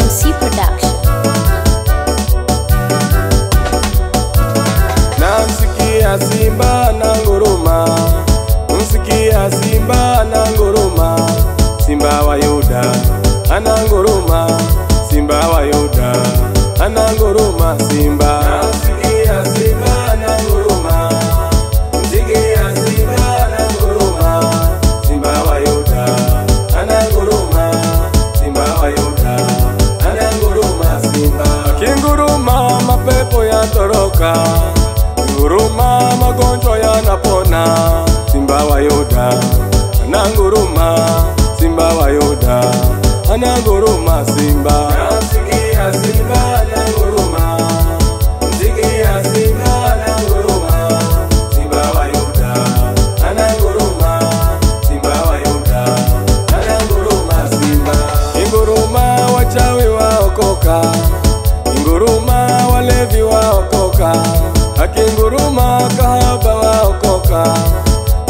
MC Production. Namsikia simba na nguruma, msikia simba na nguruma, simba wa Yuda ananguruma, simba wa Yuda ananguruma, simba. Namsikia simba na nguruma, msikia simba na nguruma, simba wa Yuda ananguruma, simba wa Yuda ananguruma, simba. Kinguruma mapepo yatoroka, nguruma magonjwa yanapona, simba wa Yuda ananguruma, simba wa Yuda ananguruma, simba. Nasikia simba ananguruma, msikia simba ananguruma, simba wa Yuda ananguruma, simba wa Yuda ananguruma, simba. Inguruma wachawi waokoka, inguruma walevi waokoka, akinguruma kahaba waokoka,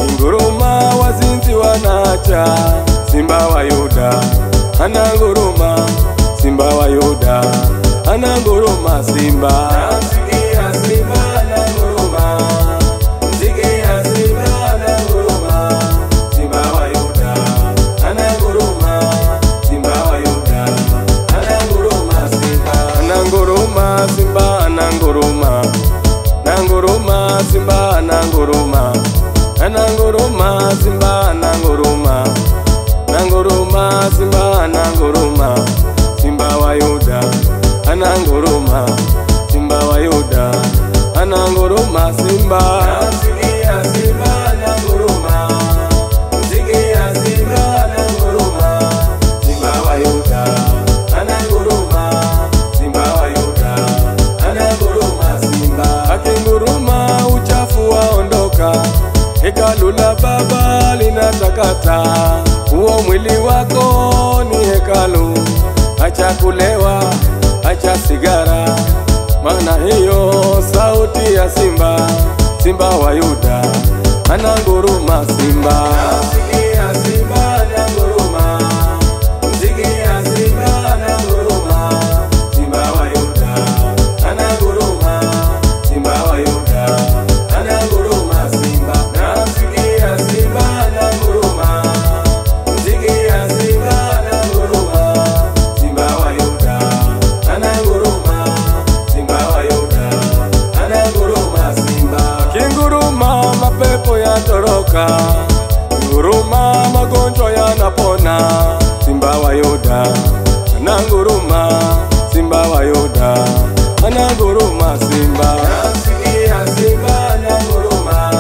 inguruma wazinzi wanaacha, simba wa Yuda ananguruma, simba wa Yuda ananguruma, simba. Nasikia simba ananguruma, msikia simba ananguruma, simba wa Yuda ananguruma, simba wa Yuda ananguruma, simba. Ananguruma simba ananguruma, nanguruma simba ananguruma, ananguruma simba ananguruma, nanguruma simba ananguruma, simba wa Yuda ananguruma, simba wa Yuda ananguruma, simba. Nasikia simba ananguruma, msikia simba ananguruma, simba wa Yuda ananguruma, simba wa Yuda ananguruma, simba. Akinguruma uchafu waondoka, hekalu la Baba linatakata, huo mwili wako ni hekalu. Acha kulewa, acha sigara, maana hiyo sauti ya simba, simba wa Yuda ananguruma, simba. Nasikia simba ananguruma, msikia simba ananguruma, simba wa Yuda ananguruma, simba wa Yuda ananguruma, simba. Nasikia simba ananguruma, msikia simba ananguruma, simba wa Yuda ananguruma, simba wa Yuda ananguruma, simba. Kinguruma mapepo yatoroka, nguruma magonjwa yanapona, simba wa Yuda ananguruma, simba wa Yuda ananguruma, simba. Nasikia simba ananguruma,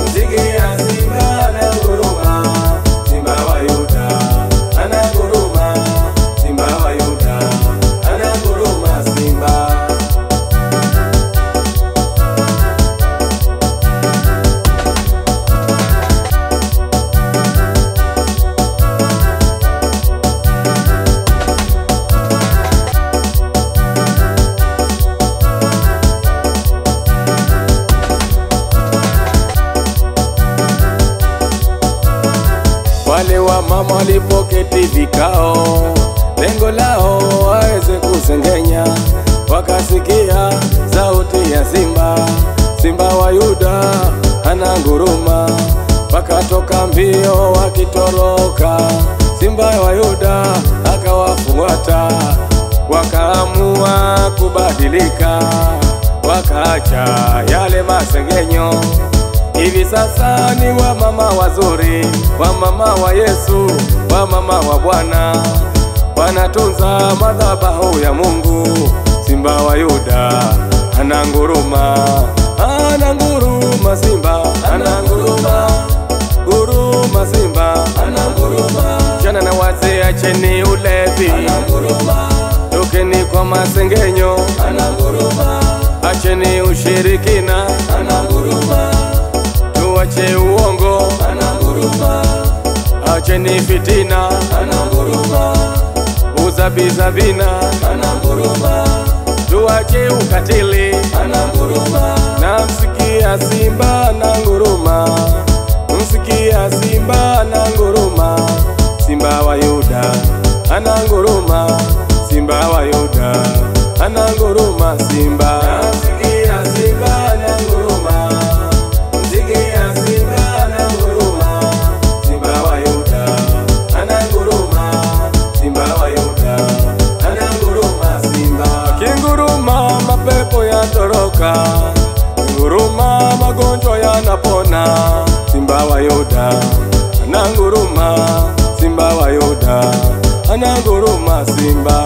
msikia simba ananguruma, simba wa Yuda ananguruma, simba wa Yuda ananguruma, simba. Wale wa mama walipoketi vikao, lengo lao waweze kusengenya, wakasikia sauti ya simba, simba wa Yuda ananguruma, wakatoka mbio wakitoroka, simba wa Yuda akawafuata, wakaamua kubadilika, wakaacha yale masengenyo. Hivi sasa ni wa mama wazuri, wa mama wa Yesu, wa mama wa Bwana, wanatunza madhabahu ya Mungu. Simba wa Yuda ananguruma, ananguruma, simba ananguruma, guruma, simba ananguruma. Jana na wazee acheni ulevi, ananguruma. Tokeni kwa masengenyo, ananguruma. Acheni ushirikina, ananguruma. Tuache uongo, ananguruma. Acheni fitina, ananguruma. Uzabizabina, ananguruma. Tuache ukatili, ananguruma. Na msikia simba ananguruma, msikia simba ananguruma, simba wa Yuda ananguruma, simba Yuda ananguruma, Simba wa Yuda ananguruma, Simba